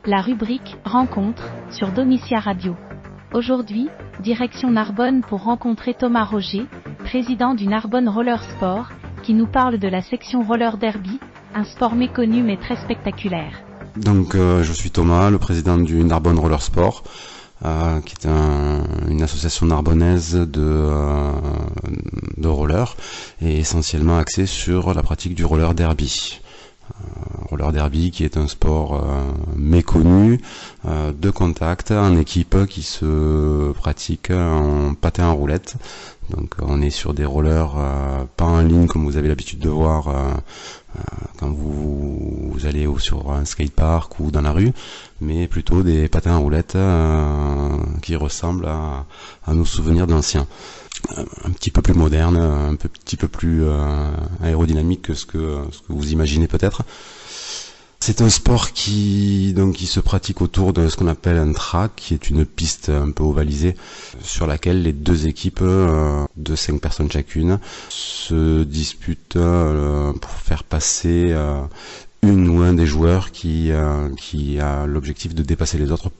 la rubrique « Rencontre » sur Domitia Radio. Aujourd'hui, direction Narbonne pour rencontrer Thomas Roger, président du Narbonne Roller Sport, qui nous parle de la section Roller Derby, un sport méconnu mais très spectaculaire. Donc je suis Thomas, le président du Narbonne Roller Sport, qui est une association narbonnaise de roller et essentiellement axée sur la pratique du roller derby. Roller derby qui est un sport méconnu de contact en équipe qui se pratique en patin à roulettes. Donc on est sur des rollers pas en ligne comme vous avez l'habitude de voir quand vous allez sur un skatepark ou dans la rue, mais plutôt des patins à roulettes qui ressemblent à nos souvenirs d'anciens. Un petit peu plus moderne, un petit peu plus aérodynamique que ce que vous imaginez peut-être. C'est un sport qui se pratique autour de ce qu'on appelle un track, qui est une piste un peu ovalisée, sur laquelle les deux équipes de 5 personnes chacune se disputent pour faire passer une ou un des joueurs qui a l'objectif de dépasser les autres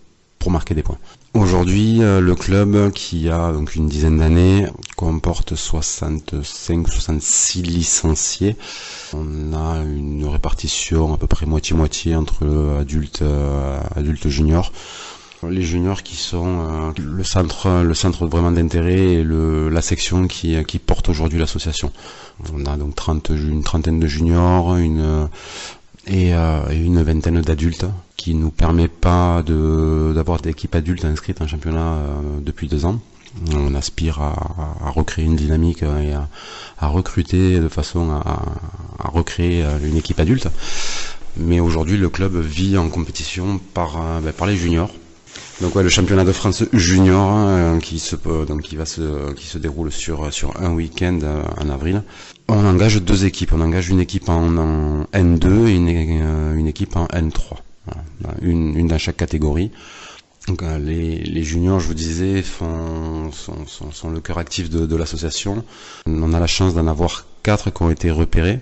pour marquer des points. Aujourd'hui, le club, qui a donc une dizaine d'années, comporte 65-66 licenciés. On a une répartition à peu près moitié-moitié entre adultes juniors. Les juniors qui sont le centre vraiment d'intérêt et la section qui porte aujourd'hui l'association. On a donc une trentaine de juniors, et une vingtaine d'adultes, qui nous permet pas d'avoir d'équipe adulte inscrite en championnat depuis 2 ans. On aspire à recréer une dynamique et à recruter de façon à recréer une équipe adulte. Mais aujourd'hui, le club vit en compétition par les juniors. Donc le championnat de France junior qui se déroule sur un week-end en avril. On engage 2 équipes. On engage une équipe en N2 et une équipe en N3. Voilà. Une dans chaque catégorie. Donc les juniors, je vous disais, sont le cœur actif de l'association. On a la chance d'en avoir 4 qui ont été repérés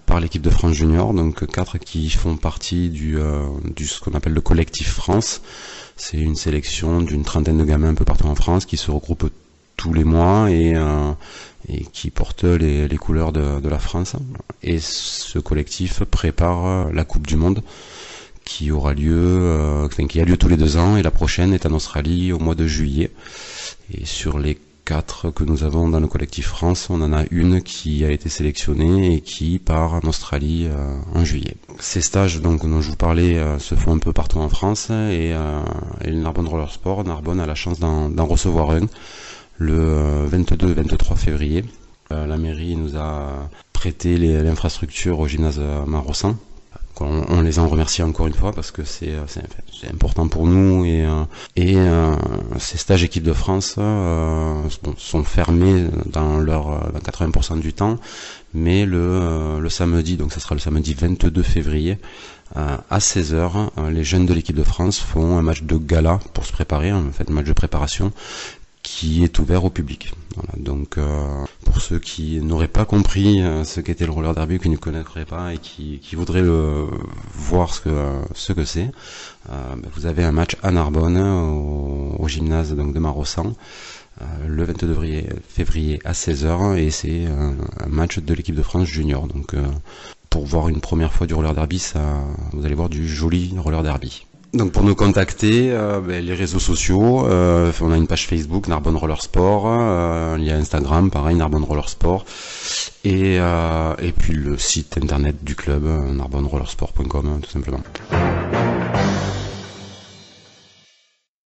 par l'équipe de France junior, donc 4 qui font partie du ce qu'on appelle le collectif France. C'est une sélection d'une trentaine de gamins un peu partout en France qui se regroupent tous les mois et qui portent les couleurs de la France. Et ce collectif prépare la Coupe du Monde qui a lieu tous les 2 ans, et la prochaine est en Australie au mois de juillet. Et sur les 4 que nous avons dans le collectif France, on en a une qui a été sélectionnée et qui part en Australie en juillet. Ces stages dont je vous parlais se font un peu partout en France, et le Narbonne Roller Sport, Narbonne a la chance d'en recevoir un le 22 et 23 février. La mairie nous a prêté l'infrastructure au gymnase Marossan. On les en remercie encore une fois parce que c'est important pour nous, et ces stages équipe de France sont fermés dans 80% du temps, mais le samedi, donc ça sera le samedi 22 février à 16h, les jeunes de l'équipe de France font un match de gala pour se préparer, un match de préparation qui est ouvert au public. Voilà, donc pour ceux qui n'auraient pas compris ce qu'était le roller derby, qui ne connaîtraient pas et qui voudraient voir ce que c'est, vous avez un match à Narbonne au gymnase donc de Marossan le 22 février à 16h, et c'est un match de l'équipe de France junior. Donc pour voir une première fois du roller derby, vous allez voir du joli roller derby. Donc pour nous contacter, les réseaux sociaux, on a une page Facebook Narbonne Roller Sport, il y a Instagram pareil Narbonne Roller Sport, et puis le site internet du club narbonnerollersport.com tout simplement.